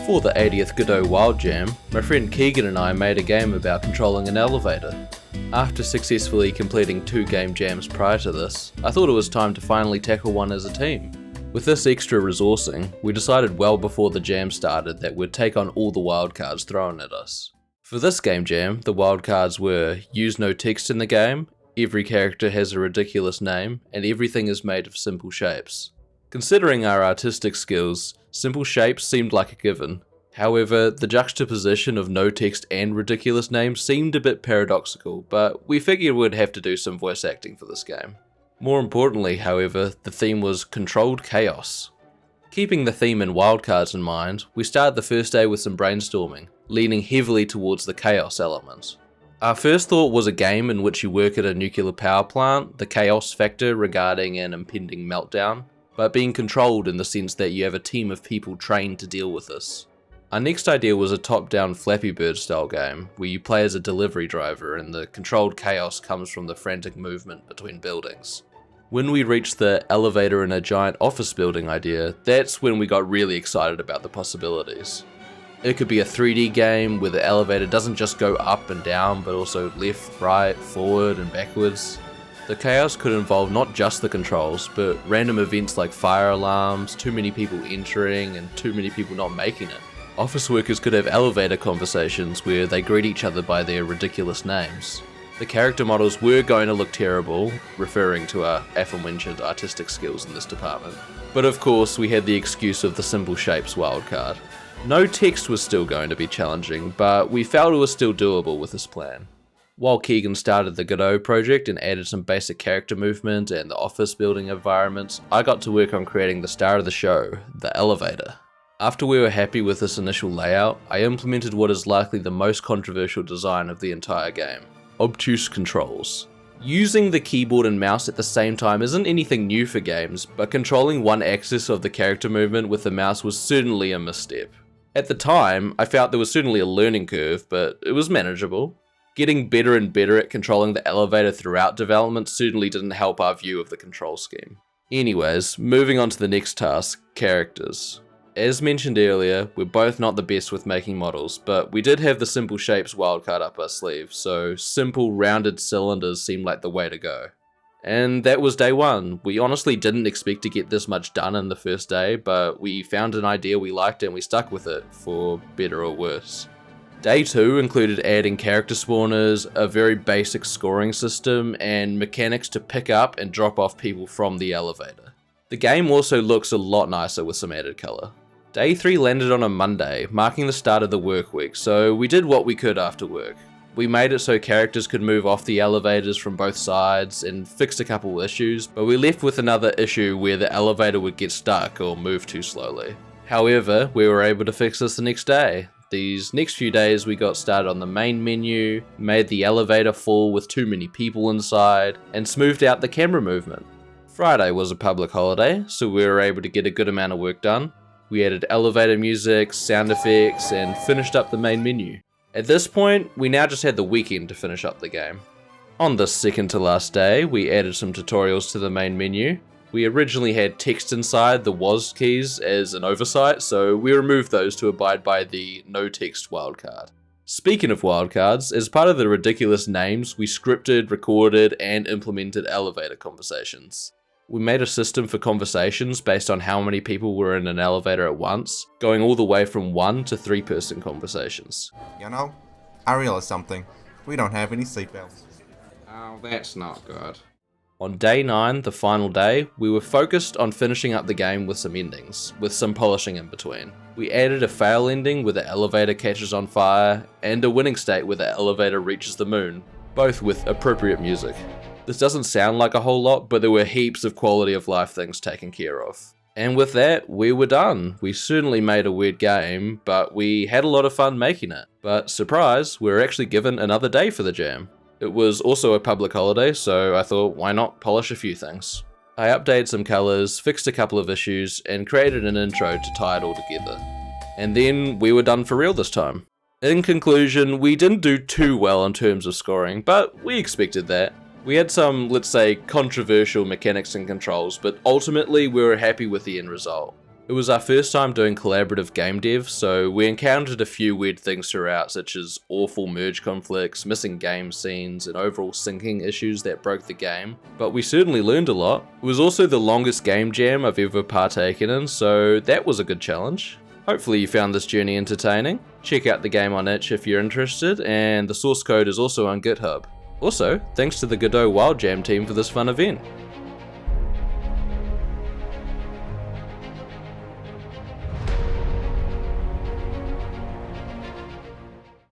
For the 80th Godot Wild Jam, my friend Keegan and I made a game about controlling an elevator. After successfully completing 2 game jams prior to this, I thought it was time to finally tackle one as a team. With this extra resourcing, we decided well before the jam started that we'd take on all the wildcards thrown at us. For this game jam, the wildcards were use no text in the game, every character has a ridiculous name, and everything is made of simple shapes. Considering our artistic skills, simple shapes seemed like a given. However, the juxtaposition of no text and ridiculous names seemed a bit paradoxical, but we figured we'd have to do some voice acting for this game. More importantly, however, the theme was controlled chaos. Keeping the theme and wildcards in mind, we started the first day with some brainstorming, leaning heavily towards the chaos element. Our first thought was a game in which you work at a nuclear power plant, the chaos factor regarding an impending meltdown, but being controlled in the sense that you have a team of people trained to deal with this. Our next idea was a top-down Flappy Bird style game, where you play as a delivery driver and the controlled chaos comes from the frantic movement between buildings. When we reached the elevator in a giant office building idea, that's when we got really excited about the possibilities. It could be a 3D game where the elevator doesn't just go up and down, but also left, right, forward and backwards. The chaos could involve not just the controls, but random events like fire alarms, too many people entering, and too many people not making it. Office workers could have elevator conversations where they greet each other by their ridiculous names. The character models were going to look terrible, referring to our aforementioned artistic skills in this department. But of course, we had the excuse of the simple shapes wildcard. No text was still going to be challenging, but we felt it was still doable with this plan. While Keegan started the Godot project and added some basic character movement and the office building environments, I got to work on creating the star of the show, the elevator. After we were happy with this initial layout, I implemented what is likely the most controversial design of the entire game: obtuse controls. Using the keyboard and mouse at the same time isn't anything new for games, but controlling one axis of the character movement with the mouse was certainly a misstep. At the time, I felt there was certainly a learning curve, but it was manageable. Getting better and better at controlling the elevator throughout development certainly didn't help our view of the control scheme. Anyways, moving on to the next task, characters. As mentioned earlier, we're both not the best with making models, but we did have the simple shapes wildcard up our sleeve, so simple rounded cylinders seemed like the way to go. And that was day 1. We honestly didn't expect to get this much done in the first day, but we found an idea we liked and we stuck with it, for better or worse. Day 2 included adding character spawners, a very basic scoring system, and mechanics to pick up and drop off people from the elevator. The game also looks a lot nicer with some added colour. Day 3 landed on a Monday, marking the start of the work week, so we did what we could after work. We made it so characters could move off the elevators from both sides and fixed a couple issues, but we left with another issue where the elevator would get stuck or move too slowly. However, we were able to fix this the next day. These next few days we got started on the main menu, made the elevator full with too many people inside, and smoothed out the camera movement. Friday was a public holiday, so we were able to get a good amount of work done. We added elevator music, sound effects, and finished up the main menu. At this point, we now just had the weekend to finish up the game. On the second to last day, we added some tutorials to the main menu. We originally had text inside the WAS keys as an oversight, so we removed those to abide by the no text wildcard. Speaking of wildcards, as part of the ridiculous names, we scripted, recorded, and implemented elevator conversations. We made a system for conversations based on how many people were in an elevator at once, going all the way from 1 to 3-person conversations. You know, I realized something. We don't have any seatbelts. Oh, that's not good. On day 9, the final day, we were focused on finishing up the game with some endings, with some polishing in between. We added a fail ending where the elevator catches on fire, and a winning state where the elevator reaches the moon, both with appropriate music. This doesn't sound like a whole lot, but there were heaps of quality of life things taken care of. And with that, we were done. We certainly made a weird game, but we had a lot of fun making it. But surprise, we were actually given another day for the jam. It was also a public holiday, so I thought, why not polish a few things? I updated some colours, fixed a couple of issues, and created an intro to tie it all together. And then we were done for real this time. In conclusion, we didn't do too well in terms of scoring, but we expected that. We had some, let's say, controversial mechanics and controls, but ultimately we were happy with the end result. It was our first time doing collaborative game dev, so we encountered a few weird things throughout, such as awful merge conflicts, missing game scenes, and overall syncing issues that broke the game, but we certainly learned a lot. It was also the longest game jam I've ever partaken in, so that was a good challenge. Hopefully you found this journey entertaining. Check out the game on itch if you're interested, and the source code is also on GitHub. Also, thanks to the Godot Wild Jam team for this fun event.